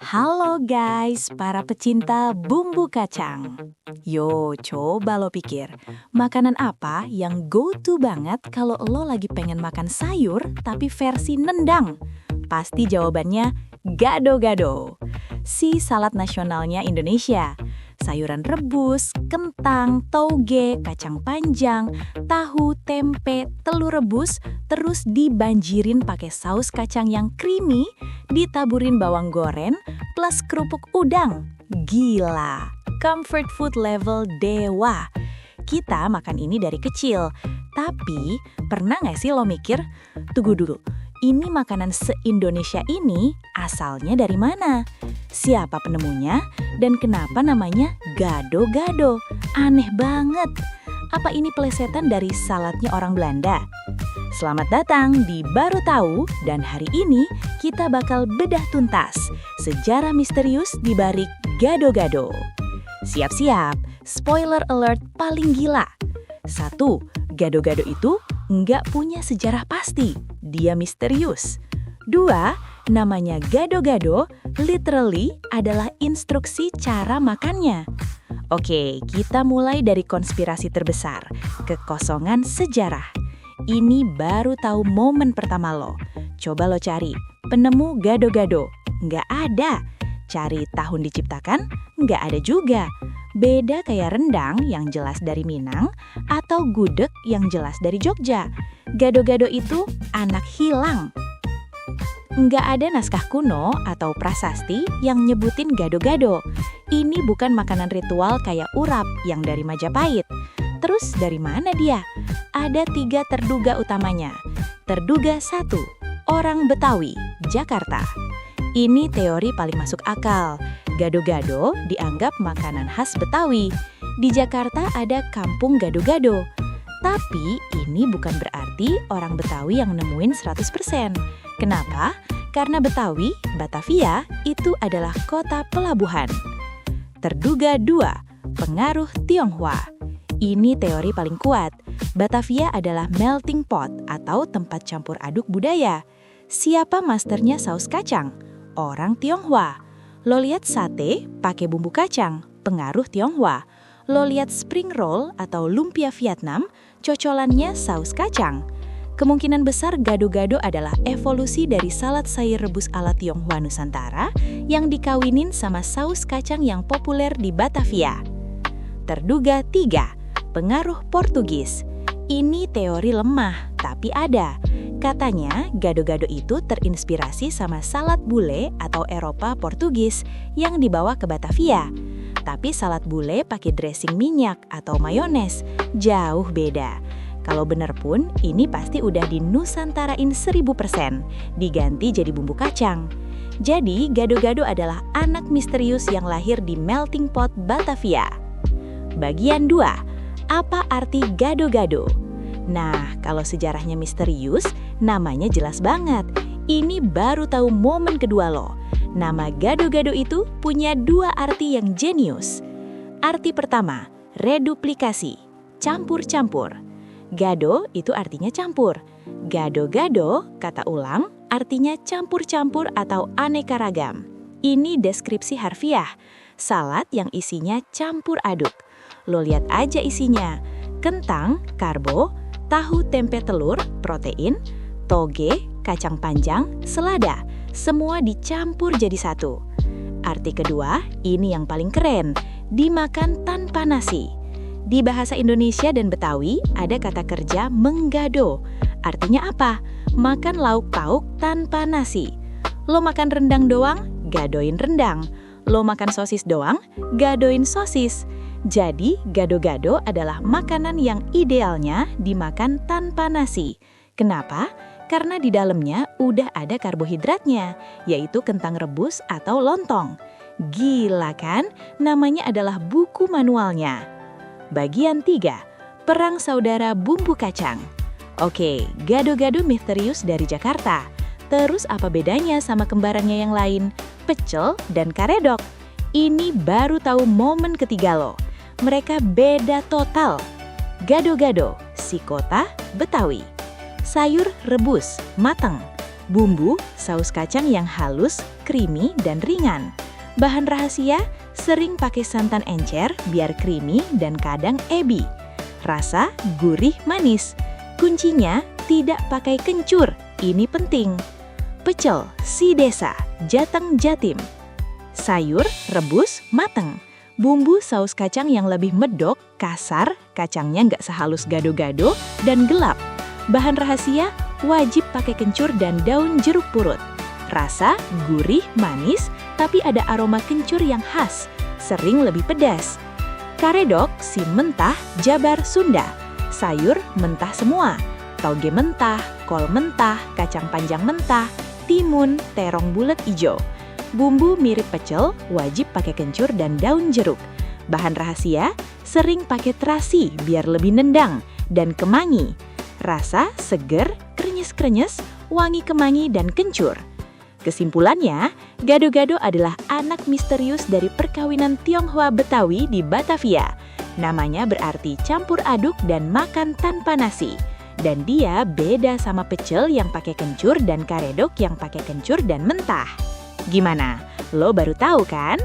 Halo guys, para pecinta bumbu kacang. Yo, coba lo pikir, makanan apa yang go-to banget kalau lo lagi pengen makan sayur tapi versi nendang? Pasti jawabannya gado-gado. Si salad nasionalnya Indonesia. Sayuran rebus, kentang, toge, kacang panjang, tahu, tempe, telur rebus, terus dibanjirin pakai saus kacang yang creamy, ditaburin bawang goreng, plus kerupuk udang. Gila, comfort food level dewa. Kita makan ini dari kecil, tapi pernah nggak sih lo mikir, tunggu dulu, ini makanan se-Indonesia ini asalnya dari mana? Siapa penemunya? Dan kenapa namanya gado-gado? Aneh banget. Apa ini pelesetan dari saladnya orang Belanda? Selamat datang di Baru Tahu, dan hari ini kita bakal bedah tuntas sejarah misterius di balik gado-gado. Siap-siap, spoiler alert paling gila. 1. Gado-gado itu nggak punya sejarah pasti, dia misterius. 2. Namanya gado-gado literally adalah instruksi cara makannya. Oke, kita mulai dari konspirasi terbesar, kekosongan sejarah. Ini baru tahu momen pertama lo. Coba lo cari, penemu gado-gado. Nggak ada. Cari tahun diciptakan, nggak ada juga. Beda kayak rendang yang jelas dari Minang atau gudeg yang jelas dari Jogja. Gado-gado itu anak hilang. Nggak ada naskah kuno atau prasasti yang nyebutin gado-gado. Ini bukan makanan ritual kayak urap yang dari Majapahit. Terus dari mana dia? Ada 3 terduga utamanya. Terduga 1, orang Betawi, Jakarta. Ini teori paling masuk akal. Gado-gado dianggap makanan khas Betawi. Di Jakarta ada kampung gado-gado. Tapi ini bukan berarti orang Betawi yang nemuin 100%. Kenapa? Karena Betawi, Batavia, itu adalah kota pelabuhan. Terduga 2, pengaruh Tionghoa. Ini teori paling kuat. Batavia adalah melting pot atau tempat campur aduk budaya. Siapa masternya saus kacang? Orang Tionghoa. Lo lihat sate pakai bumbu kacang, pengaruh Tionghoa. Lo lihat spring roll atau lumpia Vietnam, cocolannya saus kacang. Kemungkinan besar gado-gado adalah evolusi dari salad sayur rebus ala Tionghoa Nusantara yang dikawinin sama saus kacang yang populer di Batavia. Terduga 3, pengaruh Portugis. Ini teori lemah, tapi ada. Katanya gado-gado itu terinspirasi sama salad bule atau Eropa Portugis yang dibawa ke Batavia. Tapi salad bule pakai dressing minyak atau mayones, jauh beda. Kalau bener pun, ini pasti udah dinusantarain 1000%, diganti jadi bumbu kacang. Jadi, gado-gado adalah anak misterius yang lahir di melting pot Batavia. Bagian 2, apa arti gado-gado? Nah, kalau sejarahnya misterius, namanya jelas banget. Ini baru tahu momen kedua lo. Nama gado-gado itu punya 2 arti yang jenius. Arti pertama, reduplikasi, campur-campur. Gado itu artinya campur. Gado-gado, kata ulang, artinya campur-campur atau aneka ragam. Ini deskripsi harfiah, salad yang isinya campur aduk. Lo lihat aja isinya, kentang, karbo, tahu tempe telur, protein, toge, kacang panjang, selada, semua dicampur jadi satu. Arti kedua, ini yang paling keren, dimakan tanpa nasi. Di bahasa Indonesia dan Betawi ada kata kerja menggado. Artinya apa? Makan lauk pauk tanpa nasi. Lo makan rendang doang, gadoin rendang. Lo makan sosis doang, gadoin sosis. Jadi, gado-gado adalah makanan yang idealnya dimakan tanpa nasi. Kenapa? Karena di dalamnya udah ada karbohidratnya, yaitu kentang rebus atau lontong. Gila kan? Namanya adalah buku manualnya. Bagian 3, perang saudara bumbu kacang. Oke, gado-gado misterius dari Jakarta. Terus apa bedanya sama kembarannya yang lain? Pecel dan karedok. Ini baru tahu momen ketiga lo. Mereka beda total. Gado-gado, si kota, Betawi. Sayur rebus, matang. Bumbu, saus kacang yang halus, creamy, dan ringan. Bahan rahasia, sering pakai santan encer biar creamy dan kadang ebi. Rasa, gurih, manis. Kuncinya, tidak pakai kencur, ini penting. Pecel, si desa, Jateng Jatim. Sayur, rebus, mateng. Bumbu saus kacang yang lebih medok, kasar, kacangnya nggak sehalus gado-gado, dan gelap. Bahan rahasia, wajib pakai kencur dan daun jeruk purut. Rasa, gurih, manis, tapi ada aroma kencur yang khas, sering lebih pedas. Karedok, si mentah, Jabar Sunda. Sayur, mentah semua. Toge mentah, kol mentah, kacang panjang mentah, timun, terong bulat ijo. Bumbu mirip pecel, wajib pakai kencur dan daun jeruk. Bahan rahasia, sering pakai terasi biar lebih nendang, dan kemangi. Rasa, seger, krenyes-krenyes, wangi kemangi dan kencur. Kesimpulannya, gado-gado adalah anak misterius dari perkawinan Tionghoa Betawi di Batavia. Namanya berarti campur aduk dan makan tanpa nasi. Dan dia beda sama pecel yang pakai kencur dan karedok yang pakai kencur dan mentah. Gimana? Lo baru tahu kan?